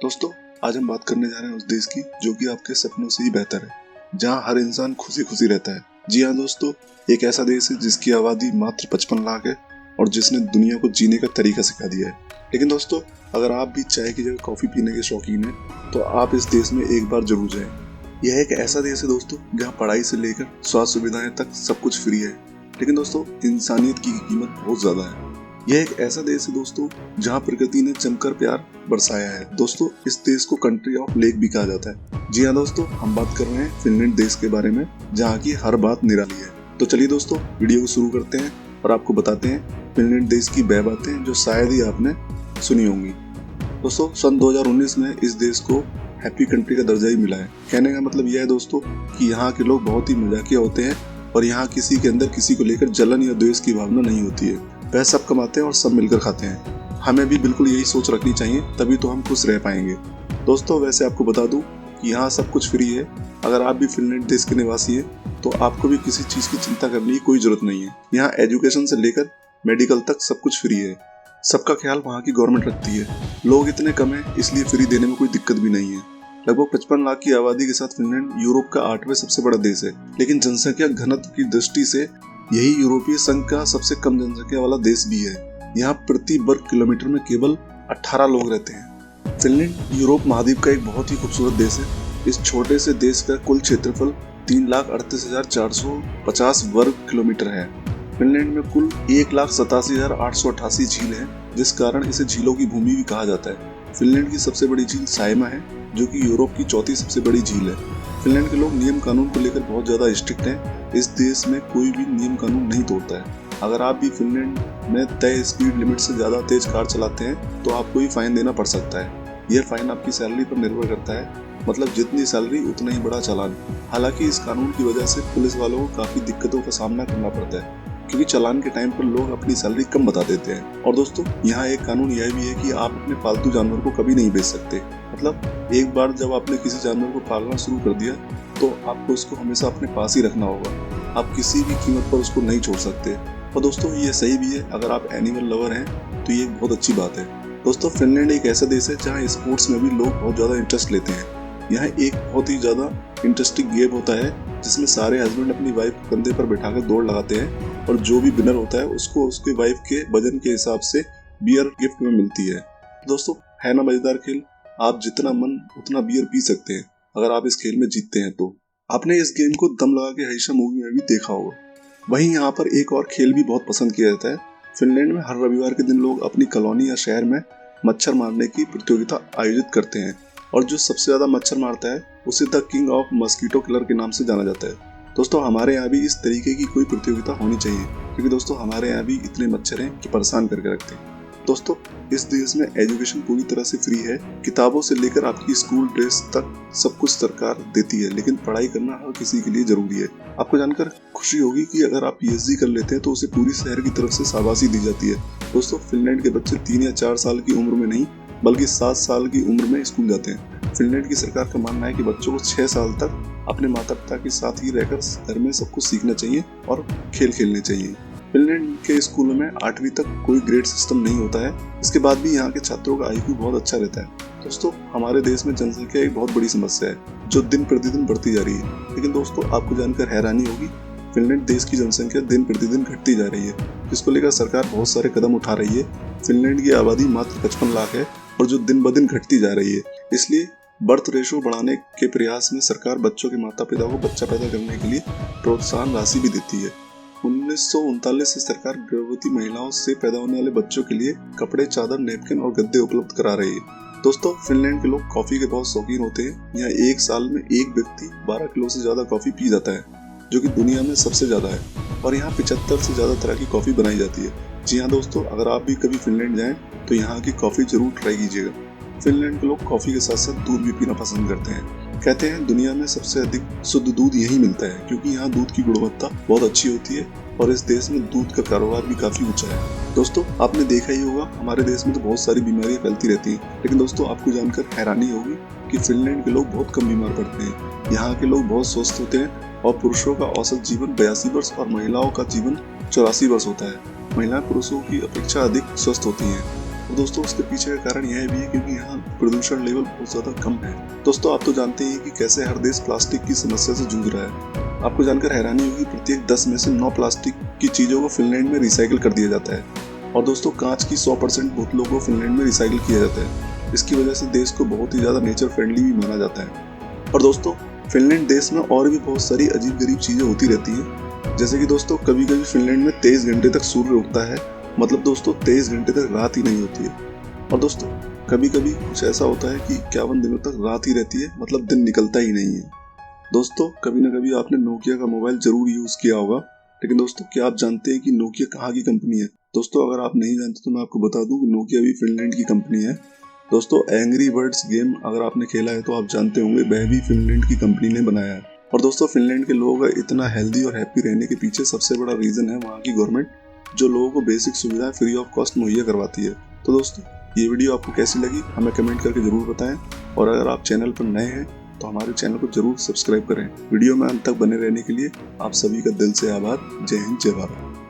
दोस्तों, आज हम बात करने जा रहे हैं उस देश की जो कि आपके सपनों से ही बेहतर है, जहां हर इंसान खुशी खुशी रहता है। जी हाँ दोस्तों, एक ऐसा देश है जिसकी आबादी मात्र 55 लाख है और जिसने दुनिया को जीने का तरीका सिखा दिया है। लेकिन दोस्तों, अगर आप भी चाय की जगह कॉफी पीने के शौकीन हैं, तो आप इस देश में एक बार जरूर जाएं। यह एक ऐसा देश है दोस्तों, जहाँ पढ़ाई से लेकर स्वास्थ्य सुविधाएं तक सब कुछ फ्री है। लेकिन दोस्तों, इंसानियत की कीमत बहुत ज्यादा है। यह एक ऐसा देश है दोस्तों, जहां प्रकृति ने जमकर प्यार बरसाया है। दोस्तों, इस देश को कंट्री ऑफ लेक भी कहा जाता है। जी हाँ दोस्तों, हम बात कर रहे हैं फिनलैंड देश के बारे में, जहाँ की हर बात निराली है। तो चलिए दोस्तों, वीडियो को शुरू करते हैं और आपको बताते हैं फिनलैंड देश की वह बातें जो शायद ही आपने सुनी होंगी। दोस्तों, सन 2019 में इस देश को हैप्पी कंट्री का दर्जा ही मिला है। कहने का मतलब यह है दोस्तों कि यहाँ के लोग बहुत ही मजाकिया होते हैं और यहाँ किसी के अंदर किसी को लेकर जलन या द्वेष की भावना नहीं होती है। वह सब कमाते हैं और सब मिलकर खाते हैं। हमें भी बिल्कुल यही सोच रखनी चाहिए, तभी तो हम खुश रह पाएंगे। दोस्तों, वैसे आपको बता दूं कि यहाँ सब कुछ फ्री है। अगर आप भी फिनलैंड देश के निवासी हैं, तो आपको भी किसी चीज की चिंता करने की कोई जरूरत नहीं है। यहाँ एजुकेशन से लेकर मेडिकल तक सब कुछ फ्री है। सबका ख्याल वहाँ की गवर्नमेंट रखती है। लोग इतने कम है, इसलिए फ्री देने में कोई दिक्कत भी नहीं है। लगभग 55 लाख की आबादी के साथ फिनलैंड यूरोप का 8वां सबसे बड़ा देश है। लेकिन जनसंख्या घनत्व की दृष्टि से यही यूरोपीय संघ का सबसे कम जनसंख्या वाला देश भी है। यहाँ प्रति वर्ग किलोमीटर में केवल 18 लोग रहते हैं। फिनलैंड यूरोप महाद्वीप का एक बहुत ही खूबसूरत देश है। इस छोटे से देश का कुल क्षेत्रफल 3,38,450 वर्ग किलोमीटर है। फिनलैंड में कुल 1,87,888 झील है, जिस कारण इसे झीलों की भूमि भी कहा जाता है। फिनलैंड की सबसे बड़ी झील साइमा है, जो कि यूरोप की चौथी सबसे बड़ी झील है। फिनलैंड के लोग नियम कानून को लेकर बहुत ज्यादा स्ट्रिक्ट हैं। इस देश में कोई भी नियम कानून नहीं तोड़ता है। अगर आप भी फिनलैंड में तय स्पीड लिमिट से ज्यादा तेज कार चलाते हैं, तो आपको ही फाइन देना पड़ सकता है। यह फाइन आपकी सैलरी पर निर्भर करता है, मतलब जितनी सैलरी उतना ही बड़ा चालान। हालांकि इस कानून की वजह से पुलिस वालों को काफी दिक्कतों का सामना करना पड़ता है, क्योंकि चालान के टाइम पर लोग अपनी सैलरी कम बता देते हैं। और दोस्तों, यहाँ एक कानून यह भी है कि आप अपने पालतू जानवर को कभी नहीं बेच सकते। मतलब एक बार जब आपने किसी जानवर को पालना शुरू कर दिया, तो आपको उसको हमेशा अपने पास ही रखना होगा। आप किसी भी कीमत पर उसको नहीं छोड़ सकते। और दोस्तों, ये सही भी है। अगर आप एनिमल लवर हैं, तो ये बहुत अच्छी बात है। दोस्तों, फिनलैंड एक ऐसा देश है जहाँ स्पोर्ट्स में भी लोग बहुत ज्यादा इंटरेस्ट लेते हैं। यहाँ एक बहुत ही ज्यादा इंटरेस्टिंग गेम होता है, जिसमें सारे हस्बैंड अपनी वाइफ को कंधे पर बैठाकर दौड़ लगाते हैं और जो भी विनर होता है उसको उसके वाइफ के वजन के हिसाब से बियर गिफ्ट में मिलती है। दोस्तों, है ना मजेदार खेल। आप जितना मन उतना बियर पी सकते हैं अगर आप इस खेल में जीतते हैं तो। आपने इस गेम को दम लगा के हमेशा मूवी में भी देखा होगा। वहीं यहाँ पर एक और खेल भी बहुत पसंद किया जाता है। फिनलैंड में हर रविवार के दिन लोग अपनी कॉलोनी या शहर में मच्छर मारने की प्रतियोगिता आयोजित करते हैं, और जो सबसे ज्यादा मच्छर मारता है उसे the king of mosquito killer के नाम से जाना जाता है। दोस्तों, हमारे यहाँ भी इस तरीके की कोई प्रतियोगिता होनी चाहिए, क्योंकि दोस्तों हमारे यहाँ भी इतने मच्छर हैं कि परेशान करके रखते हैं। दोस्तों, इस देश में एजुकेशन पूरी तरह से फ्री है। किताबों से लेकर आपकी स्कूल ड्रेस तक सब कुछ सरकार देती है, लेकिन पढ़ाई करना हर किसी के लिए जरूरी है। आपको जानकर खुशी होगी कि अगर आप पीएचडी कर लेते हैं तो उसे पूरी शहर की तरफ से शाबाशी दी जाती है। दोस्तों, फिनलैंड के बच्चे 3 या 4 साल की उम्र में नहीं, बल्कि 7 साल की उम्र में स्कूल जाते हैं। फिनलैंड की सरकार का मानना है कि बच्चों को 6 साल तक अपने माता पिता के साथ ही रहकर घर में सब कुछ सीखना चाहिए और खेल खेलने चाहिए। फिनलैंड के स्कूलों में 8वीं तक कोई ग्रेड सिस्टम नहीं होता है। इसके बाद भी यहाँ के छात्रों का आईक्यू बहुत अच्छा रहता है। दोस्तों, हमारे देश में जनसंख्या एक बहुत बड़ी समस्या है, जो दिन प्रतिदिन बढ़ती जा रही है। लेकिन दोस्तों, आपको जानकर हैरानी होगी, फिनलैंड देश की जनसंख्या दिन प्रतिदिन घटती जा रही है, जिसको लेकर सरकार बहुत सारे कदम उठा रही है। फिनलैंड की आबादी मात्र 55 लाख है और जो दिन ब दिन घटती जा रही है। इसलिए बर्थ रेशो बढ़ाने के प्रयास में सरकार बच्चों के माता पिता को बच्चा पैदा करने के लिए प्रोत्साहन राशि भी देती है। 1939 से सरकार गर्भवती महिलाओं से पैदा होने वाले बच्चों के लिए कपड़े, चादर, नैपकिन और गद्दे उपलब्ध करा रही है। दोस्तों, फिनलैंड के लोग कॉफी के बहुत शौकीन होते हैं। यहाँ एक साल में एक व्यक्ति 12 किलो से ज्यादा कॉफी पी जाता है, जो कि दुनिया में सबसे ज्यादा है। और यहाँ 75 से ज्यादा तरह की कॉफी बनाई जाती है। जी हाँ दोस्तों, अगर आप भी कभी फिनलैंड जाएं तो यहाँ की कॉफी जरूर ट्राई कीजिएगा। फिनलैंड के लोग कॉफी के साथ साथ दूध भी पीना पसंद करते हैं। कहते हैं दुनिया में सबसे अधिक शुद्ध दूध यहीं मिलता है, क्योंकि यहाँ दूध की गुणवत्ता बहुत अच्छी होती है और इस देश में दूध का कारोबार भी काफी ऊंचा है। दोस्तों, आपने देखा ही होगा, हमारे देश में तो बहुत सारी बीमारियां फैलती रहती हैं, लेकिन दोस्तों आपको जानकर हैरानी होगी कि फिनलैंड के लोग बहुत कम बीमार पड़ते हैं। यहाँ के लोग बहुत स्वस्थ होते हैं और पुरुषों का औसत जीवन 82 वर्ष और महिलाओं का जीवन 84 वर्ष होता है। महिलाएं पुरुषों की अपेक्षा अधिक स्वस्थ होती हैं। और दोस्तों उसके पीछे का कारण यह भी है क्योंकि यहाँ प्रदूषण लेवल बहुत ज़्यादा कम है। दोस्तों आप तो जानते हैं कि कैसे हर देश प्लास्टिक की समस्या से जूझ रहा है। आपको जानकर हैरानी होगी, प्रत्येक 10 में से 9 प्लास्टिक की चीज़ों को फिनलैंड में रिसाइकिल कर दिया जाता है। और दोस्तों कांच की 100% बोतलों को फिनलैंड में रिसाइकिल किया जाता है। इसकी वजह से देश को बहुत ही ज़्यादा नेचर फ्रेंडली भी माना जाता है। और दोस्तों फिनलैंड देश में और भी बहुत सारी अजीब गरीब चीज़ें होती रहती हैं। जैसे कि दोस्तों कभी कभी फिनलैंड में 23 घंटे तक सूर्य उगता है, मतलब दोस्तों 23 घंटे तक रात ही नहीं होती है। और दोस्तों कभी कभी कुछ ऐसा होता है कि 51 दिनों तक रात ही रहती है, मतलब दिन निकलता ही नहीं है। दोस्तों कभी न कभी आपने नोकिया का मोबाइल जरूर यूज किया होगा, लेकिन दोस्तों क्या आप जानते हैं कि नोकिया कहाँ की कंपनी है? दोस्तों अगर आप नहीं जानते तो मैं आपको बता दूं कि नोकिया भी फिनलैंड की कंपनी है। दोस्तों एंग्री बर्ड्स गेम अगर आपने खेला है तो आप जानते होंगे वह भी फिनलैंड की कंपनी ने बनाया है। और दोस्तों फिनलैंड के लोगों का इतना हेल्दी और हैप्पी रहने के पीछे सबसे बड़ा रीजन है वहाँ की गवर्नमेंट, जो लोगों को बेसिक सुविधाएं फ्री ऑफ कॉस्ट मुहैया करवाती है। तो दोस्तों ये वीडियो आपको कैसी लगी हमें कमेंट करके जरूर बताएं, और अगर आप चैनल पर नए हैं तो हमारे चैनल को जरूर सब्सक्राइब करें। वीडियो में अंत तक बने रहने के लिए आप सभी का दिल से आभार। जय हिंद, जय भारत।